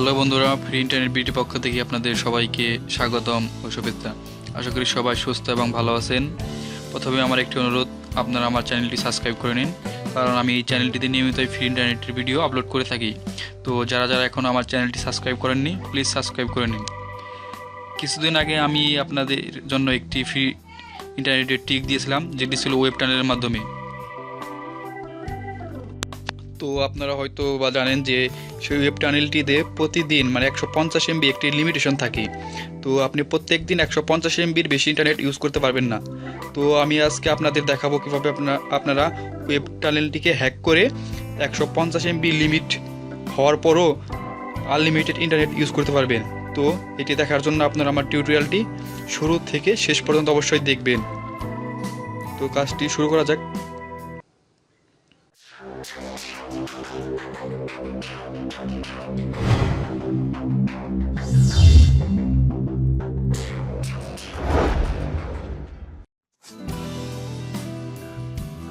Hello বন্ধুরা, free internet BD পক্ষ থেকে আপনাদের সবাইকে স্বাগতম ও শুভেচ্ছা। আশা করি সবাই সুস্থ এবং ভালো আছেন। প্রথমে আমার একটি অনুরোধ, আপনারা আমার চ্যানেলটি সাবস্ক্রাইব করে নিন, কারণ আমি এই চ্যানেলটিতে নিয়মিতই ফ্রি ইন্টারনেটের ভিডিও আপলোড করে থাকি। তো যারা যারা এখনও আমার চ্যানেলটি সাবস্ক্রাইব করেননি, প্লিজ সাবস্ক্রাইব করে নিন। কিছুদিন আগে আমি আপনাদের জন্য একটি ফ্রি ইন্টারনেটের ট্রিক দিয়েছিলাম, যেটি ছিল ওয়েব টানেলের মাধ্যমে। তো আপনারা হয়তো বা জানেন যে সেই ওয়েব টানেলটিতে প্রতিদিন 150 MB একটি লিমিটেশন থাকে। তো আপনি প্রত্যেক দিন 150 MBর বেশি ইন্টারনেট ইউজ করতে পারবেন না। তো আমি আজকে আপনাদের দেখাবো কীভাবে আপনারা ওয়েব টানেলটিকে হ্যাক করে 150 MB লিমিট হওয়ার পরও আনলিমিটেড ইন্টারনেট ইউজ করতে পারবেন। তো এটি দেখার জন্য আপনারা আমার টিউটোরিয়ালটি শুরু থেকে শেষ পর্যন্ত অবশ্যই দেখবেন। তো কাজটি শুরু করা যাক।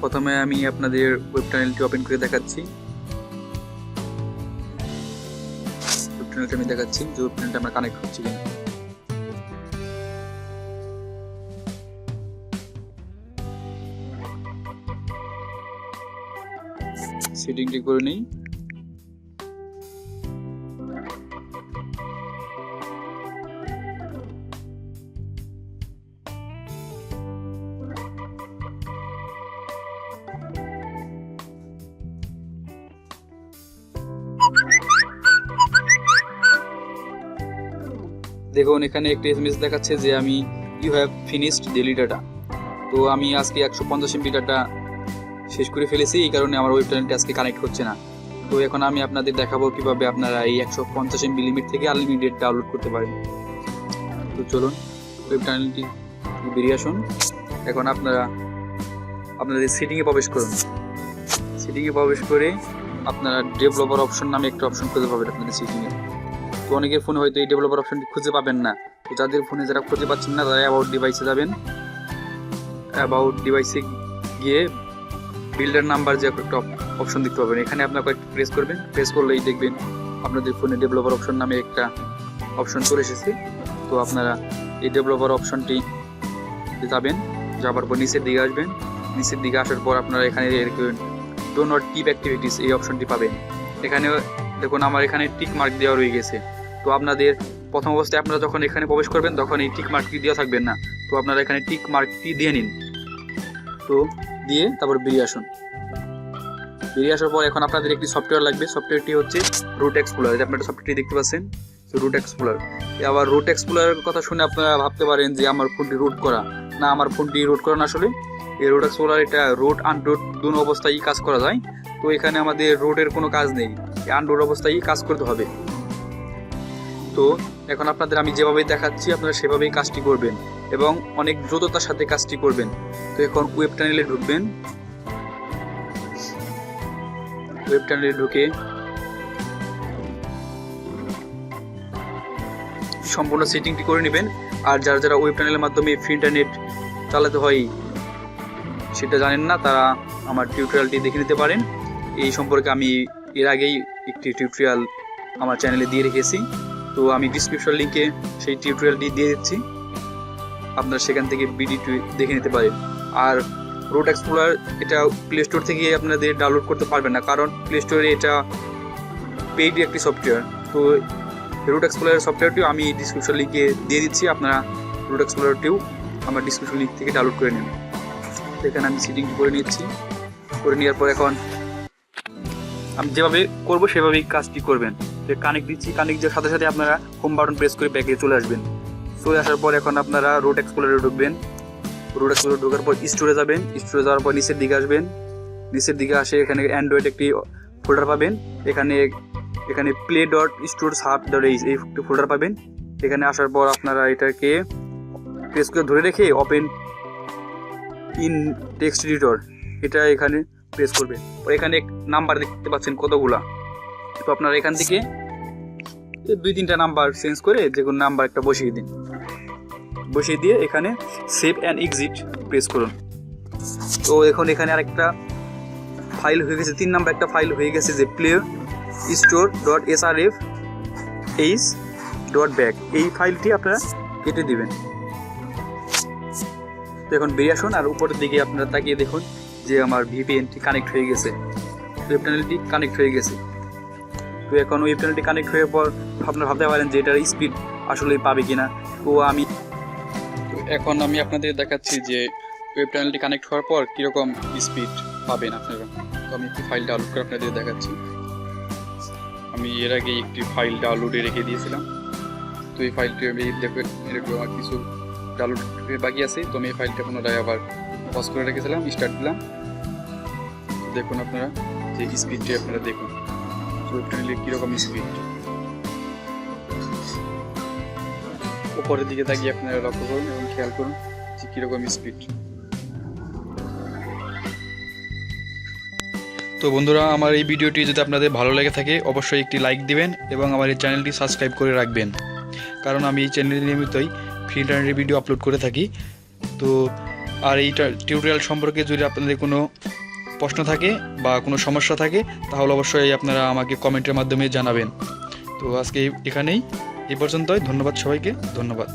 প্রথমে আমি আপনাদের ওয়েব টানেলটি ওপেন করে দেখাচ্ছি। ওয়েব টানেলটা আমি দেখাচ্ছি যে ওয়েব টানেলটা আমরা কানেক্ট হচ্ছে কিনা। সেটিংটি করে নিই। দেখুন, এখানে একটি এসএমএস দেখাচ্ছে যে আমি you have finished daily data. তো আমি আজকে 150 MB ডাটা শেষ করে ফেলেছি, এই কারণে আমার ওয়েব টানেলটি আজকে কানেক্ট হচ্ছে না। তো এখন আমি আপনাদের দেখাবো কিভাবে আপনারা এই 150 MB লিমিট থেকে আনলিমিটেড ডাউনলোড করতে পারেন। তো চলুন ওয়েব টানেলটি বেরিয়ে আসুন। এখন আপনারা আপনাদের সেটিংয়ে প্রবেশ করুন। সেটিংয়ে প্রবেশ করে আপনারা ডেভেলপার অপশন নামে একটা অপশন খুঁজে পাবেন আপনাদের সেটিংয়ে। তো অনেকের ফোনে হয়তো এই ডেভেলপার অপশনটি খুঁজে পাবেন না। তো যাদের ফোনে যারা খুঁজে পাচ্ছেন না, তারা অ্যাবাউট ডিভাইসে যাবেন। অ্যাবাউট ডিভাইসে গিয়ে বিল্ডার নাম্বার যে একটা অপশন দেখতে পাবেন, এখানে আপনার কয়েকটি প্রেস করবেন। প্রেস করলেই দেখবেন আপনাদের ফোনে ডেভেলপার অপশন নামে একটা অপশন চলে এসেছে। তো আপনারা এই ডেভেলপার অপশনটি যাবেন, যাবার পর নিচের দিকে আসবেন। নিচের দিকে আসার পর আপনারা এখানে ডো নট কিপ অ্যাক্টিভিটিস এই অপশনটি পাবেন। এখানে দেখুন আমার এখানে টিক মার্ক দেওয়া রয়ে গেছে। তো আপনাদের প্রথম অবস্থায় আপনারা যখন এখানে প্রবেশ করবেন তখন এই টিক মার্কটি দেওয়া থাকবেন না। তো আপনারা এখানে টিক মার্কটি দিয়ে নিন। তো দিয়ে তারপর বেরিয়ে আসুন। বেরিয়ে আসার পর এখন আপনাদের একটি সফটওয়্যার লাগবে। সফটওয়্যারটি হচ্ছে রুট এক্সপ্লোরার। যে আপনারা সফটওয়্যারটি দেখতে পাচ্ছেন, রুট এক্সপ্লোরার। আবার রুট এক্সপ্লোরারের কথা শুনে আপনারা ভাবতে পারেন যে আমার ফোনটি রুট করা। না, আমার ফোনটি রুট করা না। আসলে এই রুট এক্সপ্লোরার এটা রুট আনরুট দুটো অবস্থায় কাজ করা যায়। তো এখানে আমাদের রুটের কোনো কাজ নেই, আনরুট অবস্থায় কাজ করতে হবে। তো এখন আপনাদের আমি যেভাবে দেখাচ্ছি আপনারা সেভাবেই কাজটি করবেন এবং অনেক দ্রুততার সাথে কাজটি করবেন। তো এখন ওয়েব টানেলে ঢুকবেন। ওয়েব টানেলে ঢুকে সম্পূর্ণ সেটিংটি করে নেবেন। আর যারা যারা ওয়েব টানেলের মাধ্যমে ফ্রি ইন্টারনেট চালাতে হয় সেটা জানেন না, তারা আমার টিউটোরিয়ালটি দেখে নিতে পারেন। এই সম্পর্কে আমি এর আগেই একটি টিউটোরিয়াল আমার চ্যানেলে দিয়ে রেখেছি। তো আমি ডিসক্রিপশন লিঙ্কে সেই টিউটোরিয়ালটি দিয়ে দিচ্ছি, আপনারা সেখান থেকে ভিডিওটি দেখে নিতে পারেন। আর রুট এক্সপ্লোরার এটা প্লে স্টোর থেকে আপনাদের ডাউনলোড করতে পারবেন না, কারণ প্লে স্টোরে এটা পেইড একটি সফটওয়্যার। তো রুট এক্সপ্লোরার সফটওয়্যারটিও আমি ডিসক্রিপশন লিঙ্কে দিয়ে দিচ্ছি, আপনারা রুট এক্সপ্লোরারটিও আমার ডিসক্রিপশন লিঙ্ক থেকে ডাউনলোড করে নেবেন। এখানে আমি সেটিংটি করে নিচ্ছি। করে নেওয়ার পর এখন আমি যেভাবে করবো সেভাবেই কাজটি করবেন। যে কানেক্ট দিচ্ছি, কানেক্ট দেওয়ার সাথে সাথে আপনারা হোম বাটন প্রেস করে ব্যাকে চলে আসবেন। চলে আসার পর এখন আপনারা রুট এক্সপ্লোরারে ঢুকবেন। রুট এক্সপ্লোরার ঢোকার পর স্টোরে যাবেন। স্টোরে যাওয়ার পর নিচের দিকে আসবেন। নিচের দিকে আসে এখানে অ্যান্ড্রয়েড একটি ফোল্ডার পাবেন। এখানে play dot store sub dot এই ফোল্ডার পাবেন। এখানে আসার পর আপনারা এটাকে প্রেস করে ধরে রেখে ওপেন ইন টেক্সট এডিটর এটা এখানে প্রেস করবেন। এখানে নাম্বার দেখতে পাচ্ছেন কতগুলা। তো আপনারা এখান থেকে 2-3টা নাম্বার চেঞ্জ করে যে কোনো নাম্বার একটা বসিয়ে দিন। বসিয়ে দিয়ে এখানে সেভ অ্যান্ড এক্সিট প্রেস করুন। তো এখন এখানে আরেকটা ফাইল হয়ে গেছে, 3 নাম্বার একটা ফাইল হয়ে গেছে যে play store dot SRF .h.back এই ফাইলটি আপনারা কেটে দিবেন। তো এখন বেরিয়ে আসুন আর উপরের দিকে আপনারা তাকিয়ে দেখুন যে আমার ভিপিএনটি কানেক্ট হয়ে গেছে, ওয়েব টানেলটি কানেক্ট হয়ে গেছে। তো এখন ওয়েব টানেলটি কানেক্ট হয়ে পর আপনারা ভাবতে পারেন যে এটার স্পিড আসলে পাবে কিনা। তো এখন আমি আপনাদের দেখাচ্ছি যে ওয়েব টানেলটি কানেক্ট হওয়ার পর কীরকম স্পিড পাবেন আপনারা। তো আমি একটি ফাইল ডাউনলোড করে আপনাদের দেখাচ্ছি। আমি এর আগে একটি ফাইল ডাউনলোডে রেখে দিয়েছিলাম। তো এই ফাইলটি আমি দেখবেন এরকম আমার কিছু ডাউনলোড বাকি আছে। তো আমি এই ফাইলটা পুনরায় আবার পজ করে রেখেছিলাম, স্টার্ট দিলাম। দেখুন আপনারা যে স্পিডটি আপনারা দেখুন ওয়েব টানেলের কীরকম স্পিড। উপরের দিকে তাকিয়ে আপনারা লক্ষ্য করুন এবং খেয়াল করুন যে কীরকম স্পিড। তো বন্ধুরা, আমার এই ভিডিওটি যদি আপনাদের ভালো লেগে থাকে অবশ্যই একটি লাইক দিবেন এবং আমার এই চ্যানেলটি সাবস্ক্রাইব করে রাখবেন, কারণ আমি এই চ্যানেলে নিয়মিতই ফ্রি ইন্টারনেটের ভিডিও আপলোড করে থাকি। তো আর এই টিউটোরিয়াল সম্পর্কে যদি আপনাদের কোনো প্রশ্ন থাকে বা কোনো সমস্যা থাকে তাহলে অবশ্যই আপনারা আমাকে কমেন্টের মাধ্যমে জানাবেন। তো আজকে এখানেই এই পর্যন্তই। ধন্যবাদ সবাইকে, ধন্যবাদ।